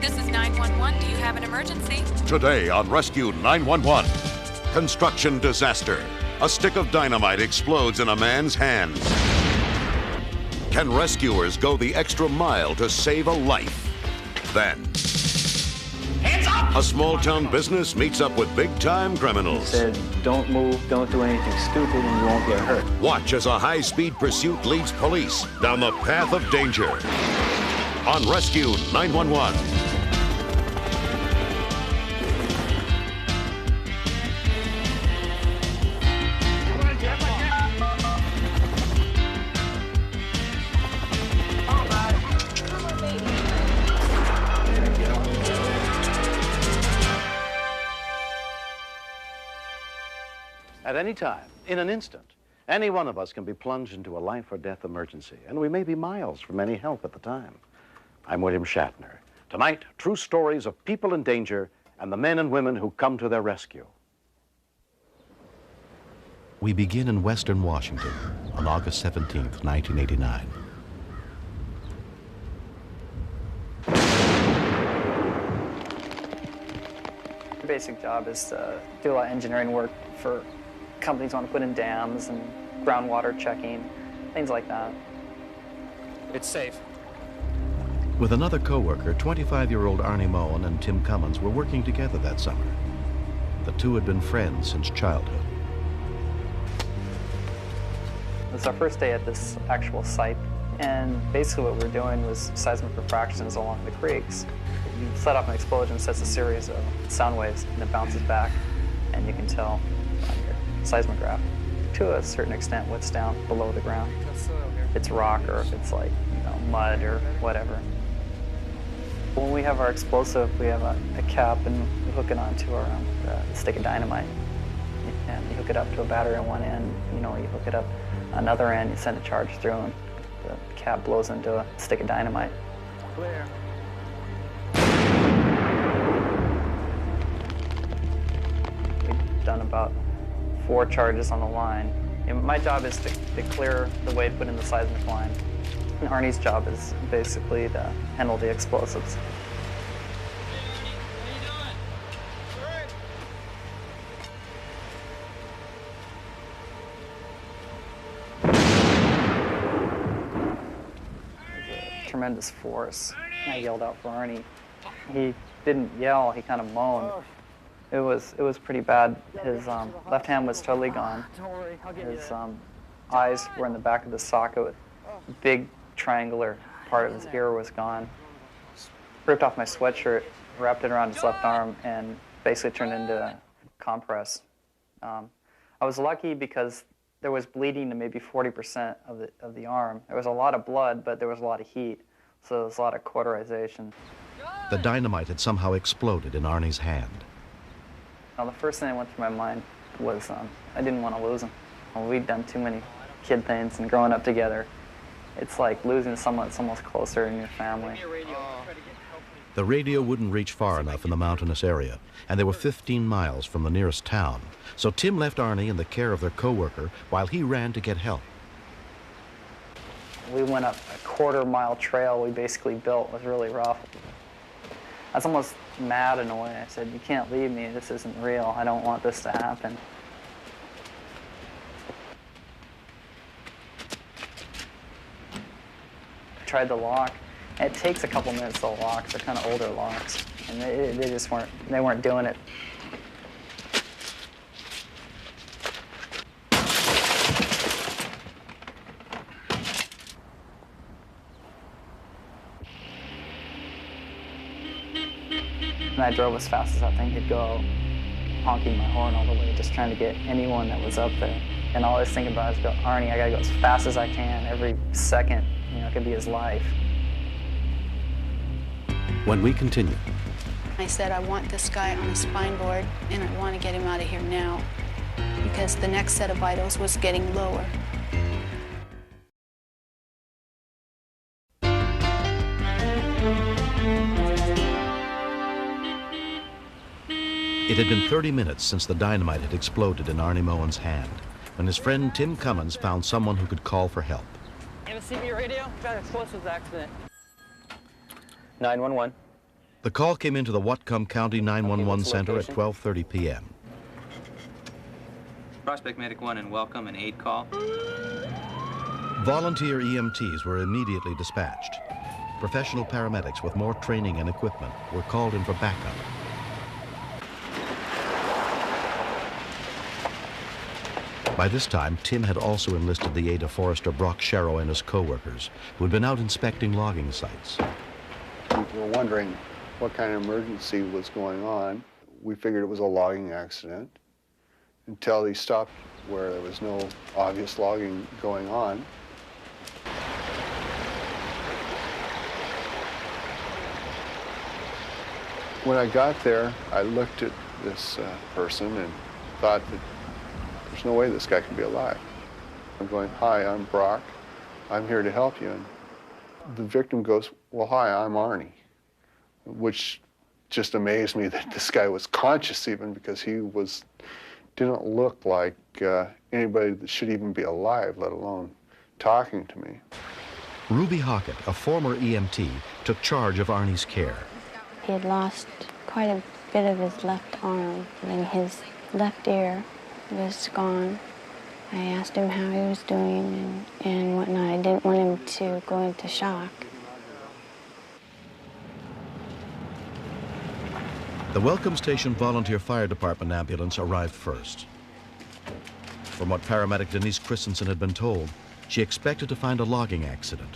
This is 911. Do you have an emergency? Today on Rescue 911. Construction disaster. A stick of dynamite explodes in a man's hands. Can rescuers go the extra mile to save a life? Then, hands up! A small-town business meets up with big-time criminals. He said, don't move, don't do anything stupid, and you won't get hurt. Watch as a high-speed pursuit leads police down the path of danger. On Rescue 911. At any time, in an instant, any one of us can be plunged into a life or death emergency, and we may be miles from any help at the time. I'm William Shatner. Tonight, true stories of people in danger and the men and women who come to their rescue. We begin in western Washington on August 17th, 1989. Your basic job is to do a lot of engineering work for companies want to put in dams and groundwater checking, things like that. It's safe. With another co-worker, 25-year-old Arnie Moen and Tim Cummins were working together that summer. The two had been friends since childhood. It was our first day at this actual site, and basically what we were doing was seismic refractions along the creeks. You set off an explosion, sets a series of sound waves, and it bounces back, and you can tell on your seismograph to a certain extent what's down below the ground. If it's rock or if it's like, mud or whatever. When we have our explosive, we have a cap and we hook it onto our stick of dynamite. And you hook it up to a battery on one end, you hook it up another end, you send a charge through and the cap blows into a stick of dynamite. Clear. We've done about 4 charges on the line. And my job is to clear the way to put in the seismic line. And Arnie's job is basically to handle the explosives. Tremendous force. I yelled out for Arnie. He didn't yell, he kind of moaned. It was pretty bad. His left hand was totally gone. His eyes were in the back of the socket. Big triangular part of his ear was gone. Ripped off my sweatshirt, wrapped it around his left arm, and basically turned into a compress. I was lucky because there was bleeding to maybe 40% of the arm. There was a lot of blood, but there was a lot of heat, so there was a lot of cauterization. The dynamite had somehow exploded in Arnie's hand. Now, the first thing that went through my mind was I didn't want to lose him. We'd done too many kid things, and growing up together, it's like losing someone that's almost closer in your family. The radio wouldn't reach far enough in the mountainous area, and they were 15 miles from the nearest town. So Tim left Arnie in the care of their co-worker while he ran to get help. We went up a quarter-mile trail we basically built. It was really rough. I was almost mad in a way. I said, you can't leave me. This isn't real. I don't want this to happen. I tried the lock. It takes a couple minutes to lock. They're kind of older locks, and they just weren't doing it. And I drove as fast as that thing could go, honking my horn all the way, just trying to get anyone that was up there. And all I was thinking about is, Arnie, I gotta go as fast as I can. Every second, it could be his life. When we continue. I said, I want this guy on a spine board, and I want to get him out of here now, because the next set of vitals was getting lower. It had been 30 minutes since the dynamite had exploded in Arnie Moen's hand, when his friend Tim Cummins found someone who could call for help. You have a CB radio? Got an explosives accident. 911. The call came into the Whatcom County 911 center at 12:30 p.m. Prospect Medic 1 and welcome, an aid call. Volunteer EMTs were immediately dispatched. Professional paramedics with more training and equipment were called in for backup. By this time, Tim had also enlisted the aid of Forester Brock Sharrow and his co-workers, who had been out inspecting logging sites. We were wondering what kind of emergency was going on. We figured it was a logging accident until he stopped where there was no obvious logging going on. When I got there, I looked at this person and thought that there's no way this guy can be alive. I'm going, "Hi, I'm Brock. I'm here to help you." And the victim goes, "Well, hi, I'm Arnie," which just amazed me that this guy was conscious even, because he didn't look like anybody that should even be alive, let alone talking to me. Ruby Hockett, a former EMT, took charge of Arnie's care. He had lost quite a bit of his left arm, and his left ear was gone. I asked him how he was doing and whatnot. I didn't want him to go into shock. The Welcome Station Volunteer Fire Department ambulance arrived first. From what paramedic Denise Christensen had been told, she expected to find a logging accident.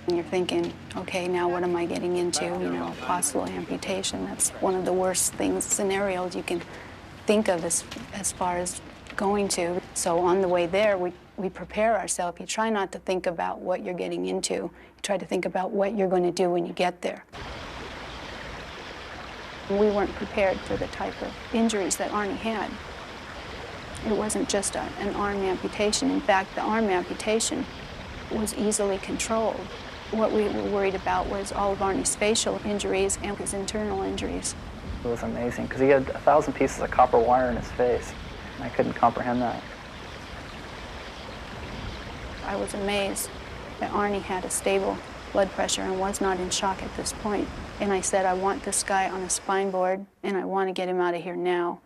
You're thinking, okay, now what am I getting into? You know, possible amputation. That's one of the worst scenarios you can think of as far as going to. So on the way there, we prepare ourselves. You try not to think about what you're getting into. You try to think about what you're going to do when you get there. We weren't prepared for the type of injuries that Arnie had. It wasn't just an arm amputation. In fact, the arm amputation was easily controlled. What we were worried about was all of Arnie's facial injuries and his internal injuries. It was amazing, because he had 1,000 pieces of copper wire in his face. And I couldn't comprehend that. I was amazed that Arnie had a stable blood pressure and was not in shock at this point. And I said, I want this guy on a spine board, and I want to get him out of here now,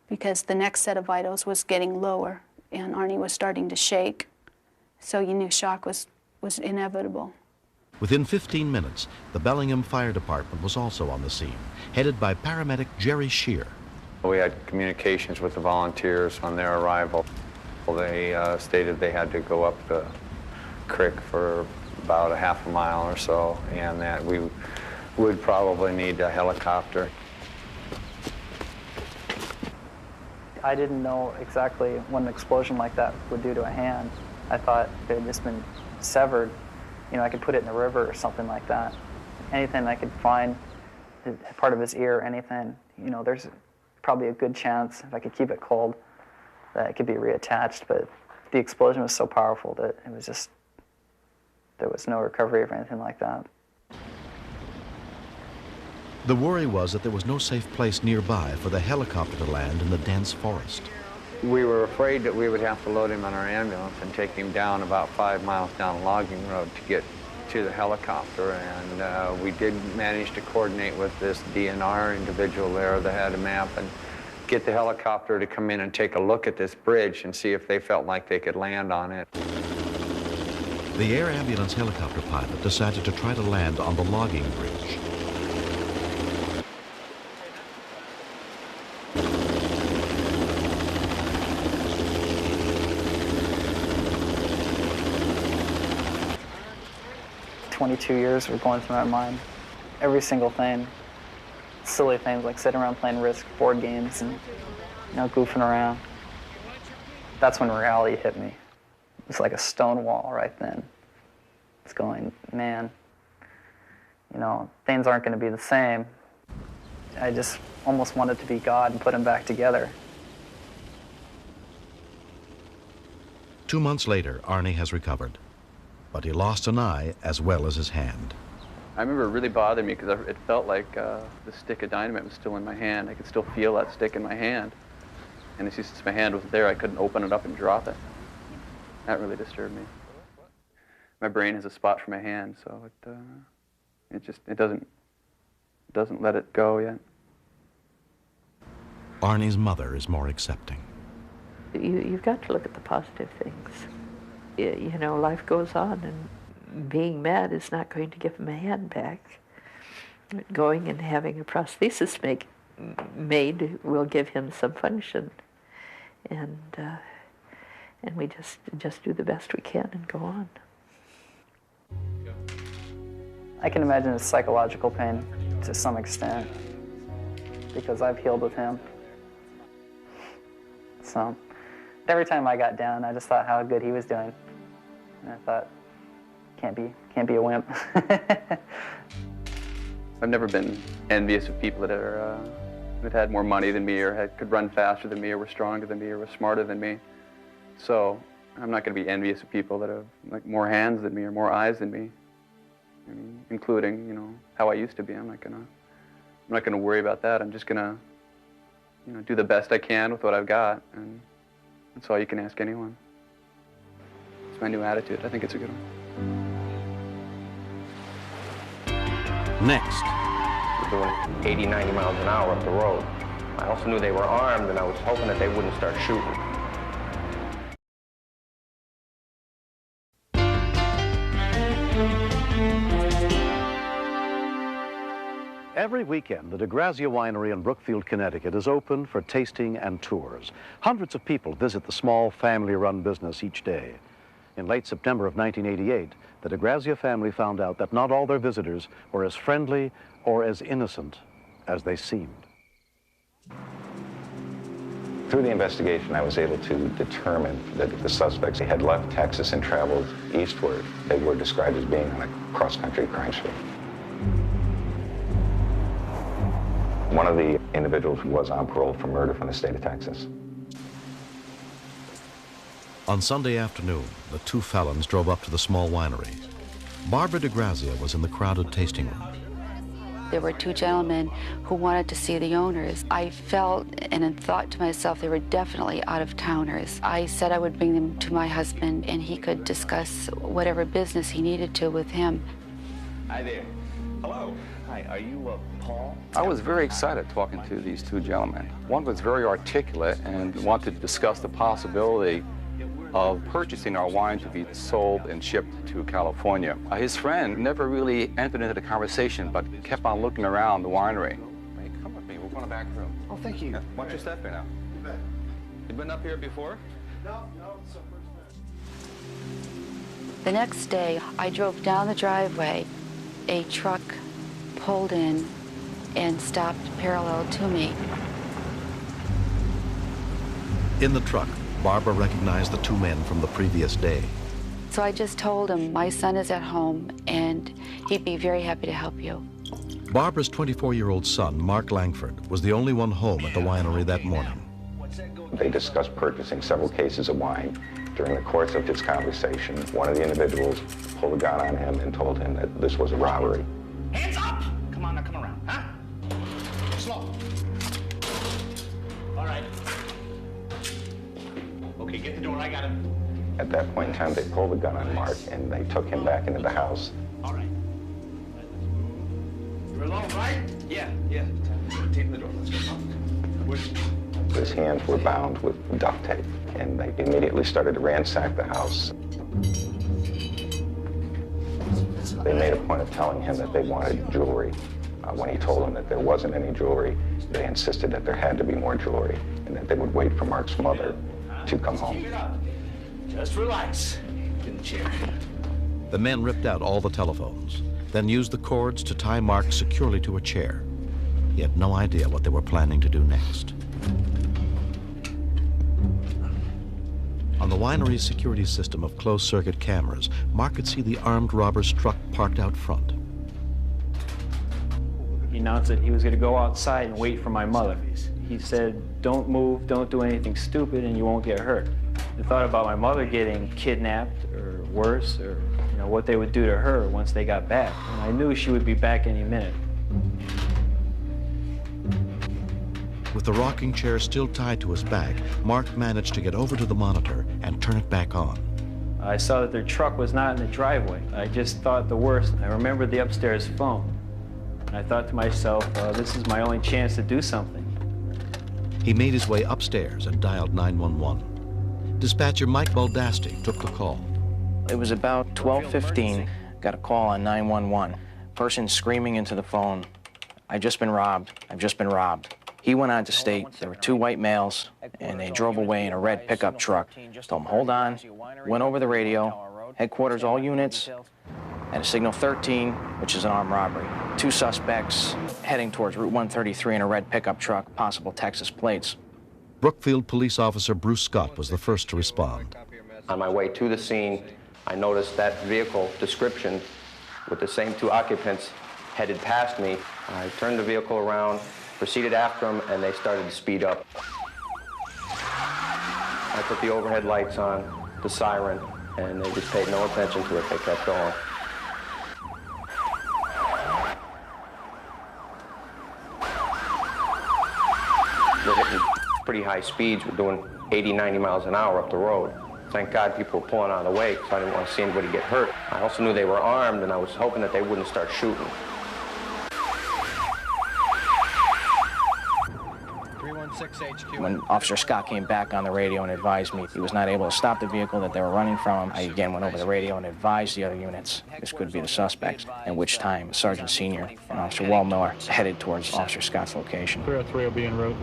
because the next set of vitals was getting lower, and Arnie was starting to shake. So you knew shock was inevitable. Within 15 minutes, the Bellingham Fire Department was also on the scene, headed by paramedic Jerry Shear. We had communications with the volunteers on their arrival. They stated they had to go up the creek for about a half a mile or so, and that we would probably need a helicopter. I didn't know exactly what an explosion like that would do to a hand. I thought if it had just been severed, you know, I could put it in the river or something like that. Anything I could find, part of his ear, anything, you know, there's probably a good chance, if I could keep it cold, that it could be reattached. But the explosion was so powerful that it was just, there was no recovery or anything like that. The worry was that there was no safe place nearby for the helicopter to land in the dense forest. We were afraid that we would have to load him on our ambulance and take him down about 5 miles down a logging road to get to the helicopter, and we did manage to coordinate with this DNR individual there that had a map and get the helicopter to come in and take a look at this bridge and see if they felt like they could land on it. The air ambulance helicopter pilot decided to try to land on the logging bridge. Years were going through my mind. Every single thing. Silly things like sitting around playing Risk board games and, you know, goofing around. That's when reality hit me. It's like a stone wall right then. It's going, man, you know, things aren't going to be the same. I just almost wanted to be God and put them back together. 2 months later, Arnie has recovered, but he lost an eye as well as his hand. I remember it really bothered me because it felt like the stick of dynamite was still in my hand. I could still feel that stick in my hand. And since my hand was there, I couldn't open it up and drop it. That really disturbed me. My brain has a spot for my hand, so it doesn't let it go yet. Arnie's mother is more accepting. You've got to look at the positive things. You know, life goes on, and being mad is not going to give him a hand back. Going and having a prosthesis made will give him some function, and we just do the best we can and go on. I can imagine his psychological pain to some extent, because I've healed with him. So every time I got down, I just thought how good he was doing, and I thought, can't be a wimp. I've never been envious of people that had more money than me, or could run faster than me, or were stronger than me, or were smarter than me. So I'm not going to be envious of people that have like more hands than me or more eyes than me, including, you know, how I used to be. I'm not gonna worry about that. I'm just gonna, you know, do the best I can with what I've got, and that's all you can ask anyone. It's my new attitude. I think it's a good one. Next. Doing 80, 90 miles an hour up the road. I also knew they were armed, and I was hoping that they wouldn't start shooting. Every weekend, the DeGrazia Winery in Brookfield, Connecticut is open for tasting and tours. Hundreds of people visit the small family-run business each day. In late September of 1988, the DeGrazia family found out that not all their visitors were as friendly or as innocent as they seemed. Through the investigation, I was able to determine that the suspects had left Texas and traveled eastward. They were described as being on a cross-country crime spree. One of the individuals was on parole for murder from the state of Texas. On Sunday afternoon, the two felons drove up to the small winery. Barbara DeGrazia was in the crowded tasting room. There were two gentlemen who wanted to see the owners. I felt and thought to myself they were definitely out-of-towners. I said I would bring them to my husband and he could discuss whatever business he needed to with him. Hi there. Hello. Hi, are you Paul? I was very excited talking to these two gentlemen. One was very articulate and wanted to discuss the possibility of purchasing our wine to be sold and shipped to California. His friend never really entered into the conversation, but kept on looking around the winery. Hey, come with me, we're going to the back room. Oh, thank you. Yeah, why don't you step in now? You bet. You been up here before? No, it's the first time. The next day, I drove down the driveway. A truck pulled in and stopped parallel to me. In the truck, Barbara recognized the two men from the previous day. So I just told him, my son is at home and he'd be very happy to help you. Barbara's 24-year-old son, Mark Langford, was the only one home at the winery that morning. They discussed purchasing several cases of wine. During the course of this conversation, one of the individuals pulled a gun on him and told him that this was a robbery. Hands up! Come on, now come around, huh? Slow. All right. Okay, get the door, I got him. At that point in time, they pulled the gun on Mark and they took him back into the house. All right. You're alone, right? Yeah. Take the door, let's go. His hands were bound with duct tape, and they immediately started to ransack the house. They made a point of telling him that they wanted jewelry. When he told them that there wasn't any jewelry, they insisted that there had to be more jewelry and that they would wait for Mark's mother to come home. Just relax. Get in the chair. The men ripped out all the telephones, then used the cords to tie Mark securely to a chair. He had no idea what they were planning to do next. On the winery's security system of closed-circuit cameras, Mark could see the armed robber's truck parked out front. He announced that he was going to go outside and wait for my mother. He said, don't move, don't do anything stupid, and you won't get hurt. I thought about my mother getting kidnapped or worse, or what they would do to her once they got back. And I knew she would be back any minute. With the rocking chair still tied to his back, Mark managed to get over to the monitor and turn it back on. I saw that their truck was not in the driveway. I just thought the worst. I remembered the upstairs phone. And I thought to myself, this is my only chance to do something. He made his way upstairs and dialed 911. Dispatcher Mike Baldasti took the call. It was about 12:15. Got a call on 911. Person screaming into the phone, "I've just been robbed. I've just been robbed." He went on to state there were two white males, and they drove away in a red pickup truck. Told him, hold on, went over the radio, headquarters all units, at a signal 13, which is an armed robbery. Two suspects heading towards Route 133 in a red pickup truck, possible Texas plates. Brookfield police officer Bruce Scott was the first to respond. On my way to the scene, I noticed that vehicle description with the same two occupants headed past me. I turned the vehicle around, proceeded after them, and they started to speed up. I put the overhead lights on, the siren, and they just paid no attention to it. They kept going. We're hitting pretty high speeds. We're doing 80, 90 miles an hour up the road. Thank God people were pulling out of the way because I didn't want to see anybody get hurt. I also knew they were armed, and I was hoping that they wouldn't start shooting. When Officer Scott came back on the radio and advised me he was not able to stop the vehicle that they were running from, I again went over the radio and advised the other units this could be the suspects, at which time Sergeant Senior and Officer Wallmiller headed towards Officer Scott's location. 303 will be en route.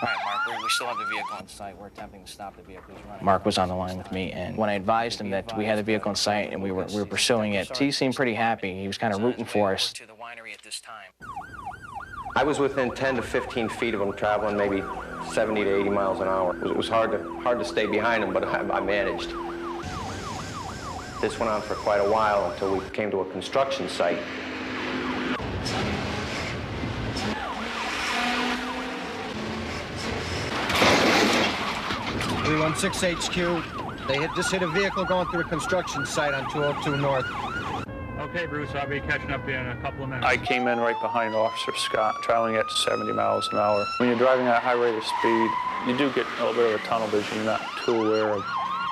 All right, Mark, we still have the vehicle on site. We're attempting to stop the vehicle. Mark was on the line with me, and when I advised him that we had the vehicle in sight and we were pursuing it, he seemed pretty happy. He was kind of rooting for us. I was within 10 to 15 feet of them, traveling maybe 70 to 80 miles an hour. It was hard to stay behind them, but I managed. This went on for quite a while until we came to a construction site. 316 HQ. They just hit a vehicle going through a construction site on 202 North. Okay, Bruce, I'll be catching up to you in a couple of minutes. I came in right behind Officer Scott, traveling at 70 miles an hour. When you're driving at a high rate of speed, you do get a little bit of a tunnel vision. You're not too aware of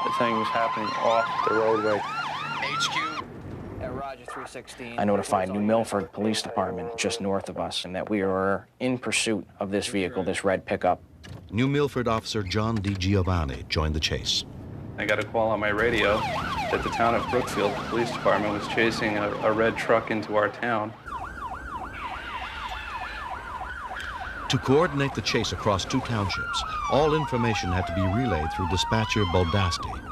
the things happening off the roadway. HQ. Roger 316. I notified New Milford Police Department, just north of us, and that we were in pursuit of this vehicle, this red pickup. New Milford officer John D. Giovanni joined the chase. I got a call on my radio that the town of Brookfield Police Department was chasing a red truck into our town. To coordinate the chase across two townships, all information had to be relayed through dispatcher Baldasti.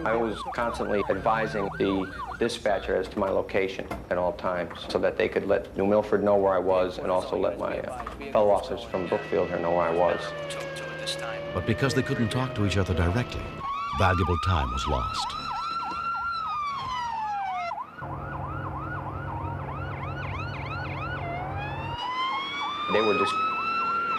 I was constantly advising the dispatcher as to my location at all times so that they could let New Milford know where I was and also let my fellow officers from Brookfield here know where I was. But because they couldn't talk to each other directly, valuable time was lost. They were just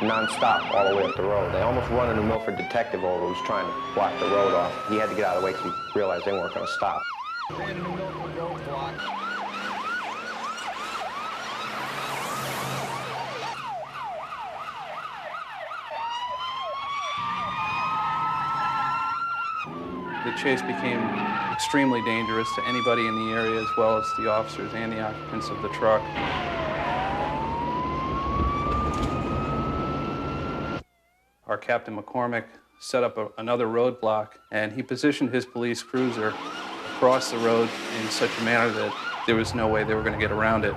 non-stop all the way up the road. They almost run a New Milford detective over who was trying to block the road off. He had to get out of the way because he realized they weren't going to stop. The chase became extremely dangerous to anybody in the area, as well as the officers and the occupants of the truck. Our Captain McCormick set up another roadblock, and he positioned his police cruiser across the road in such a manner that there was no way they were going to get around it.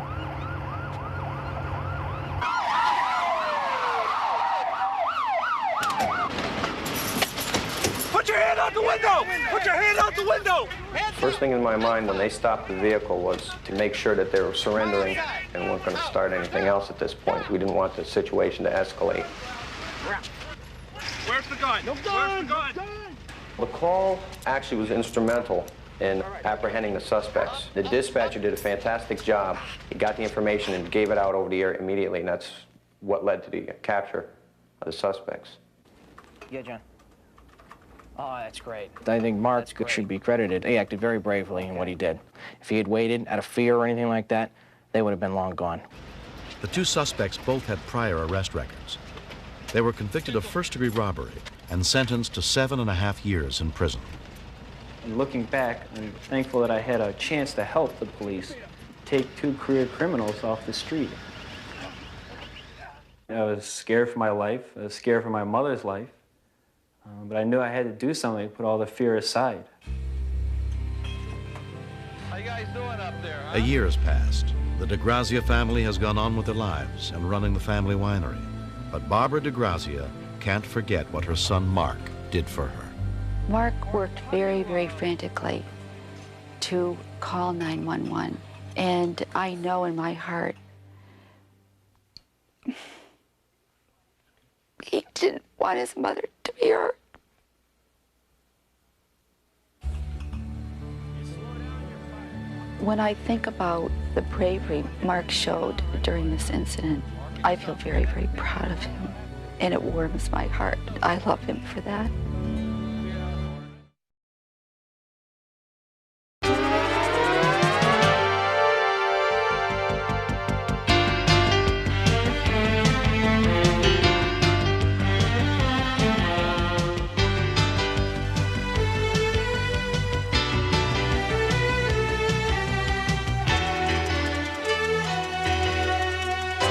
Put your hand out the window! Put your hand out the window! First thing in my mind when they stopped the vehicle was to make sure that they were surrendering and weren't going to start anything else at this point. We didn't want the situation to escalate. Where's the gun? No gun! Where's the gun? The call actually was instrumental in apprehending the suspects. The dispatcher did a fantastic job. He got the information and gave it out over the air immediately, and that's what led to the capture of the suspects. Yeah, John. Oh, that's great. I think Mark should be credited. He acted very bravely in what he did. If he had waited out of fear or anything like that, they would have been long gone. The two suspects both had prior arrest records. They were convicted of first-degree robbery and sentenced to 7.5 years in prison. And looking back, I'm thankful that I had a chance to help the police take 2 career criminals off the street. I was scared for my life. I was scared for my mother's life. But I knew I had to do something to put all the fear aside. How you guys doing up there, huh? A year has passed. The DeGrazia family has gone on with their lives and running the family winery. But Barbara DeGrazia can't forget what her son Mark did for her. Mark worked very, very frantically to call 911. And I know in my heart, he didn't want his mother to be hurt. When I think about the bravery Mark showed during this incident, I feel very, very proud of him, and it warms my heart. I love him for that.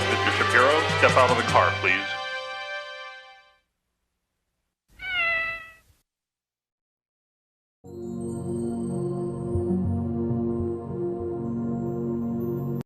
Mr. Shapiro, step out of the car, please.